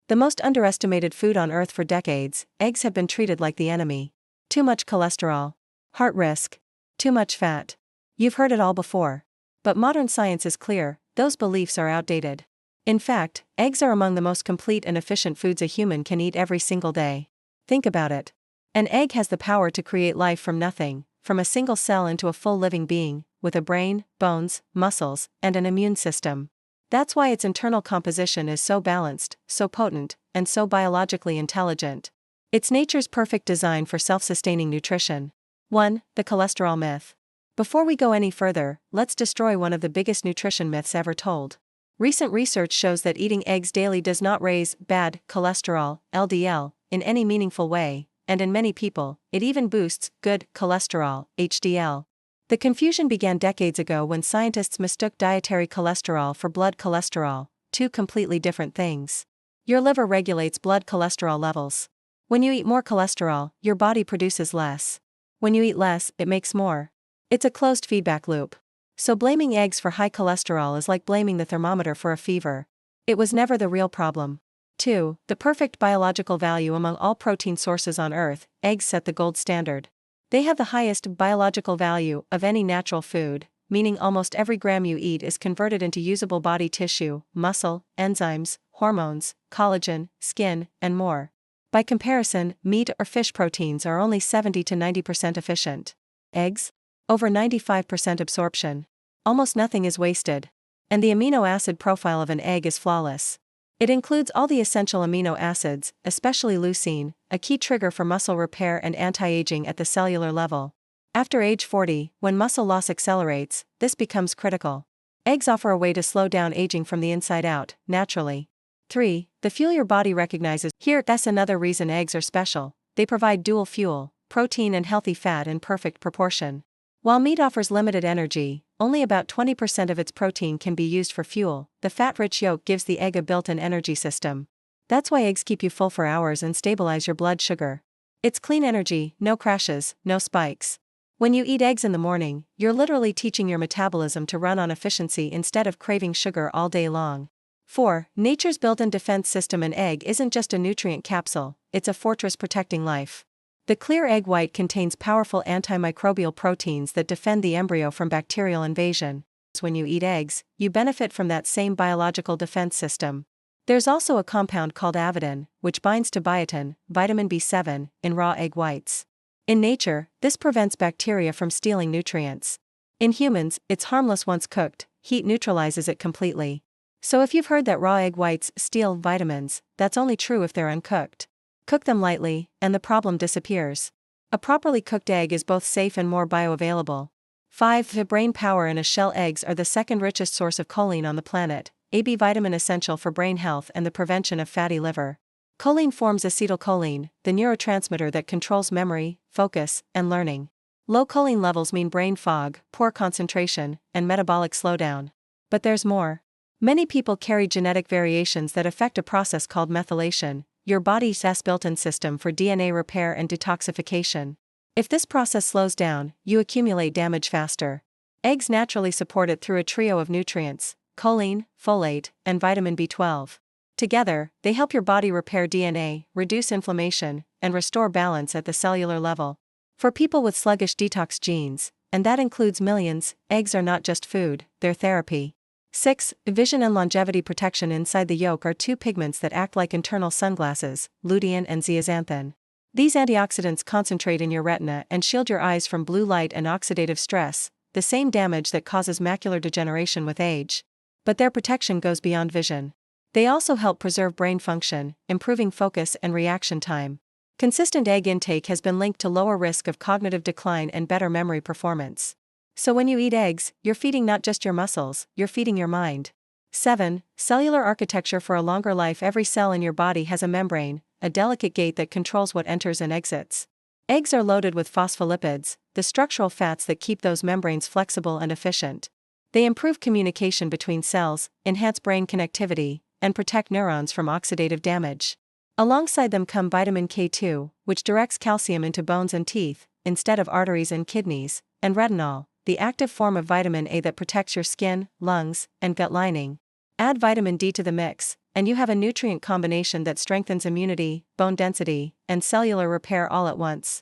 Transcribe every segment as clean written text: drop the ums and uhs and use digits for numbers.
The most underestimated food on Earth for decades, eggs have been treated like the enemy. Too much cholesterol. Heart risk. Too much fat. You've heard it all before. But modern science is clear, those beliefs are outdated. In fact, eggs are among the most complete and efficient foods a human can eat every single day. Think about it. An egg has the power to create life from nothing, from a single cell into a full living being, with a brain, bones, muscles, and an immune system. That's why its internal composition is so balanced, so potent, and so biologically intelligent. It's nature's perfect design for self-sustaining nutrition. 1. The cholesterol myth. Before we go any further, let's destroy one of the biggest nutrition myths ever told. Recent research shows that eating eggs daily does not raise bad cholesterol, LDL, in any meaningful way, and in many people, it even boosts good cholesterol, HDL. The confusion began decades ago when scientists mistook dietary cholesterol for blood cholesterol, two completely different things. Your liver regulates blood cholesterol levels. When you eat more cholesterol, your body produces less. When you eat less, it makes more. It's a closed feedback loop. So blaming eggs for high cholesterol is like blaming the thermometer for a fever. It was never the real problem. 2. The perfect biological value among all protein sources on Earth, eggs set the gold standard. They have the highest biological value of any natural food, meaning almost every gram you eat is converted into usable body tissue, muscle, enzymes, hormones, collagen, skin, and more. By comparison, meat or fish proteins are only 70 to 90% efficient. Eggs? Over 95% absorption. Almost nothing is wasted. And the amino acid profile of an egg is flawless. It includes all the essential amino acids, especially leucine, a key trigger for muscle repair and anti-aging at the cellular level. After age 40, when muscle loss accelerates, this becomes critical. Eggs offer a way to slow down aging from the inside out, naturally. 3. The fuel your body recognizes. That's another reason eggs are special. They provide dual fuel, protein and healthy fat in perfect proportion. While meat offers limited energy, only about 20% of its protein can be used for fuel. The fat-rich yolk gives the egg a built-in energy system. That's why eggs keep you full for hours and stabilize your blood sugar. It's clean energy, no crashes, no spikes. When you eat eggs in the morning, you're literally teaching your metabolism to run on efficiency instead of craving sugar all day long. 4. Nature's built-in defense system. An egg isn't just a nutrient capsule, it's a fortress protecting life. The clear egg white contains powerful antimicrobial proteins that defend the embryo from bacterial invasion. When you eat eggs, you benefit from that same biological defense system. There's also a compound called avidin, which binds to biotin, vitamin B7, in raw egg whites. In nature, this prevents bacteria from stealing nutrients. In humans, it's harmless once cooked, heat neutralizes it completely. So if you've heard that raw egg whites steal vitamins, that's only true if they're uncooked. Cook them lightly, and the problem disappears. A properly cooked egg is both safe and more bioavailable. 5. The brain power in a shell. Eggs are the second richest source of choline on the planet, a B vitamin essential for brain health and the prevention of fatty liver. Choline forms acetylcholine, the neurotransmitter that controls memory, focus, and learning. Low choline levels mean brain fog, poor concentration, and metabolic slowdown. But there's more. Many people carry genetic variations that affect a process called methylation, your body's built-in system for DNA repair and detoxification. If this process slows down, you accumulate damage faster. Eggs naturally support it through a trio of nutrients: choline, folate, and vitamin B12. Together, they help your body repair DNA, reduce inflammation, and restore balance at the cellular level. For people with sluggish detox genes, and that includes millions, eggs are not just food, they're therapy. 6. Vision and longevity protection. Inside the yolk are two pigments that act like internal sunglasses, lutein and zeaxanthin. These antioxidants concentrate in your retina and shield your eyes from blue light and oxidative stress, the same damage that causes macular degeneration with age. But their protection goes beyond vision. They also help preserve brain function, improving focus and reaction time. Consistent egg intake has been linked to lower risk of cognitive decline and better memory performance. So when you eat eggs, you're feeding not just your muscles, you're feeding your mind. 7. Cellular architecture. For a longer life. Every cell in your body has a membrane, a delicate gate that controls what enters and exits. Eggs are loaded with phospholipids, the structural fats that keep those membranes flexible and efficient. They improve communication between cells, enhance brain connectivity, and protect neurons from oxidative damage. Alongside them come vitamin K2, which directs calcium into bones and teeth, instead of arteries and kidneys, and retinol, the active form of vitamin A that protects your skin, lungs, and gut lining. Add vitamin D to the mix, and you have a nutrient combination that strengthens immunity, bone density, and cellular repair all at once.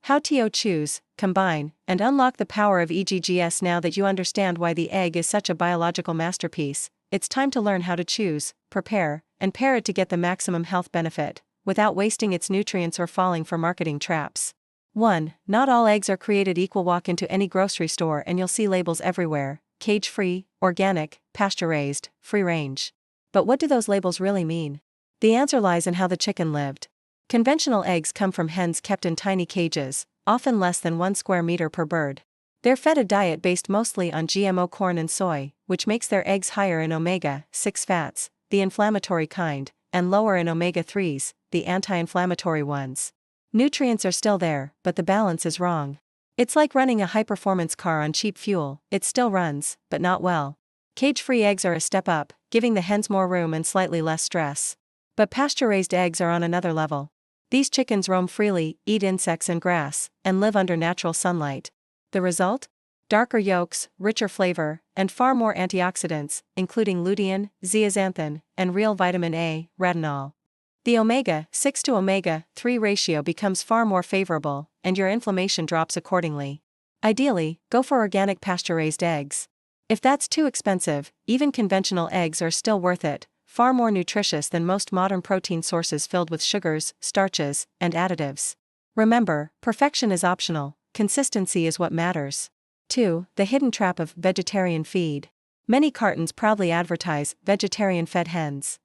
How to choose, combine, and unlock the power of EGGS. Now that you understand why the egg is such a biological masterpiece, it's time to learn how to choose, prepare, and pair it to get the maximum health benefit, without wasting its nutrients or falling for marketing traps. 1. Not all eggs are created equal. Walk into any grocery store and you'll see labels everywhere: cage-free, organic, pasture-raised, free-range. But what do those labels really mean? The answer lies in how the chicken lived. Conventional eggs come from hens kept in tiny cages, often less than 1 square meter per bird. They're fed a diet based mostly on GMO corn and soy, which makes their eggs higher in omega-6 fats, the inflammatory kind, and lower in omega-3s, the anti-inflammatory ones. Nutrients are still there, but the balance is wrong. It's like running a high-performance car on cheap fuel: it still runs, but not well. Cage-free eggs are a step up, giving the hens more room and slightly less stress. But pasture-raised eggs are on another level. These chickens roam freely, eat insects and grass, and live under natural sunlight. The result? Darker yolks, richer flavor, and far more antioxidants, including lutein, zeaxanthin, and real vitamin A, retinol. The omega-6 to omega-3 ratio becomes far more favorable, and your inflammation drops accordingly. Ideally, go for organic pasture-raised eggs. If that's too expensive, even conventional eggs are still worth it, far more nutritious than most modern protein sources filled with sugars, starches, and additives. Remember, perfection is optional, consistency is what matters. 2. The hidden trap of vegetarian feed. Many cartons proudly advertise vegetarian-fed hens.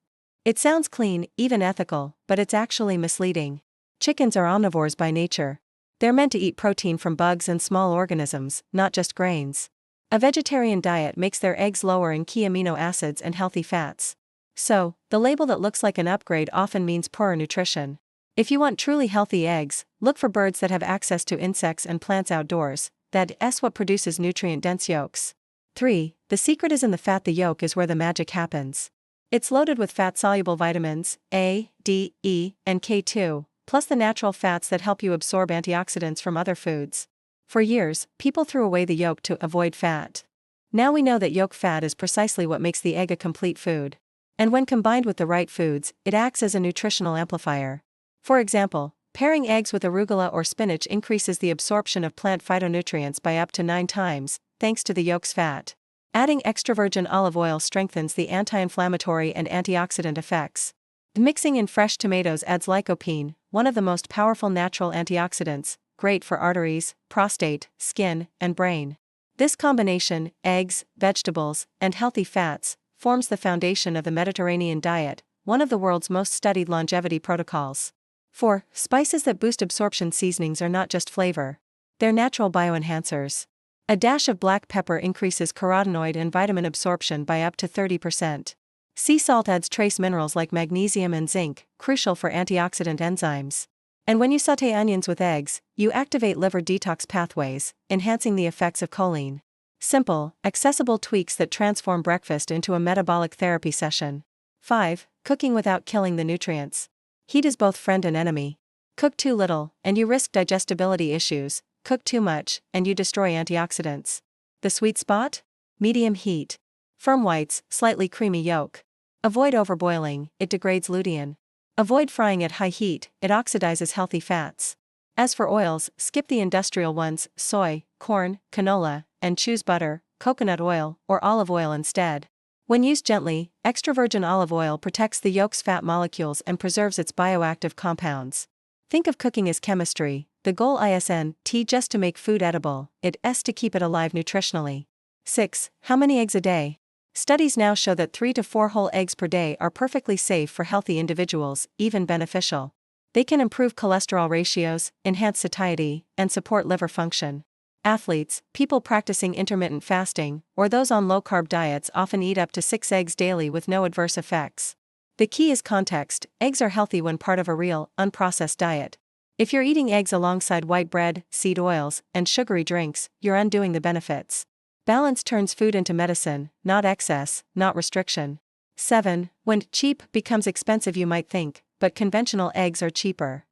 It sounds clean, even ethical, but it's actually misleading. Chickens are omnivores by nature. They're meant to eat protein from bugs and small organisms, not just grains. A vegetarian diet makes their eggs lower in key amino acids and healthy fats. So, the label that looks like an upgrade often means poorer nutrition. If you want truly healthy eggs, look for birds that have access to insects and plants outdoors. That's what produces nutrient-dense yolks. 3. The secret is in the fat. The yolk is where the magic happens. It's loaded with fat-soluble vitamins A, D, E, and K2, plus the natural fats that help you absorb antioxidants from other foods. For years, people threw away the yolk to avoid fat. Now we know that yolk fat is precisely what makes the egg a complete food. And when combined with the right foods, it acts as a nutritional amplifier. For example, pairing eggs with arugula or spinach increases the absorption of plant phytonutrients by up to 9 times, thanks to the yolk's fat. Adding extra virgin olive oil strengthens the anti-inflammatory and antioxidant effects. Mixing in fresh tomatoes adds lycopene, one of the most powerful natural antioxidants, great for arteries, prostate, skin, and brain. This combination, eggs, vegetables, and healthy fats, forms the foundation of the Mediterranean diet, one of the world's most studied longevity protocols. 4. Spices that boost absorption. Seasonings are not just flavor. They're natural bioenhancers. A dash of black pepper increases carotenoid and vitamin absorption by up to 30%. Sea salt adds trace minerals like magnesium and zinc, crucial for antioxidant enzymes. And when you sauté onions with eggs, you activate liver detox pathways, enhancing the effects of choline. Simple, accessible tweaks that transform breakfast into a metabolic therapy session. 5. Cooking without killing the nutrients. Heat is both friend and enemy. Cook too little, and you risk digestibility issues. Cook too much, and you destroy antioxidants. The sweet spot? Medium heat. Firm whites, slightly creamy yolk. Avoid overboiling, it degrades lutein. Avoid frying at high heat, it oxidizes healthy fats. As for oils, skip the industrial ones: soy, corn, canola, and choose butter, coconut oil, or olive oil instead. When used gently, extra virgin olive oil protects the yolk's fat molecules and preserves its bioactive compounds. Think of cooking as chemistry. The goal isn't just to make food edible, it's to keep it alive nutritionally. 6. How many eggs a day? Studies now show that 3 to 4 whole eggs per day are perfectly safe for healthy individuals, even beneficial. They can improve cholesterol ratios, enhance satiety, and support liver function. Athletes, people practicing intermittent fasting, or those on low-carb diets often eat up to 6 eggs daily with no adverse effects. The key is context. Eggs are healthy when part of a real, unprocessed diet. If you're eating eggs alongside white bread, seed oils, and sugary drinks, you're undoing the benefits. Balance turns food into medicine, not excess, not restriction. 7. When cheap becomes expensive. You might think, but conventional eggs are cheaper.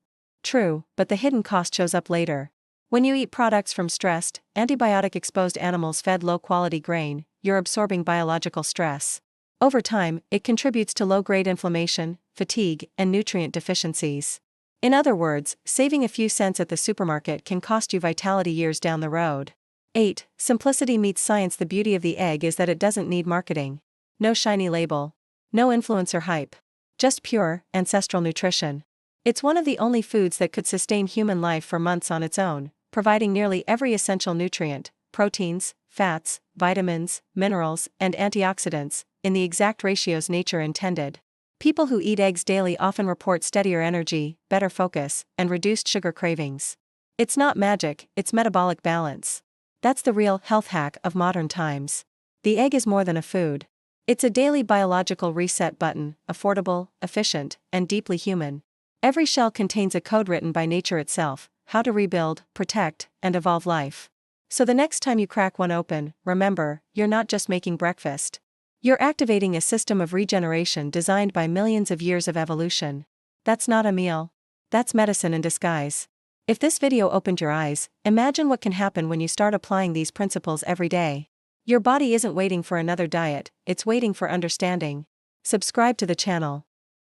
True, but the hidden cost shows up later. When you eat products from stressed, antibiotic-exposed animals fed low-quality grain, you're absorbing biological stress. Over time, it contributes to low-grade inflammation, fatigue, and nutrient deficiencies. In other words, saving a few cents at the supermarket can cost you vitality years down the road. 8. Simplicity meets science. The beauty of the egg is that it doesn't need marketing. No shiny label. No influencer hype. Just pure, ancestral nutrition. It's one of the only foods that could sustain human life for months on its own, providing nearly every essential nutrient, proteins, fats, vitamins, minerals, and antioxidants, in the exact ratios nature intended. People who eat eggs daily often report steadier energy, better focus, and reduced sugar cravings. It's not magic, it's metabolic balance. That's the real health hack of modern times. The egg is more than a food. It's a daily biological reset button, affordable, efficient, and deeply human. Every shell contains a code written by nature itself, how to rebuild, protect, and evolve life. So the next time you crack one open, remember, you're not just making breakfast. You're activating a system of regeneration designed by millions of years of evolution. That's not a meal. That's medicine in disguise. If this video opened your eyes, imagine what can happen when you start applying these principles every day. Your body isn't waiting for another diet, it's waiting for understanding. Subscribe to the channel.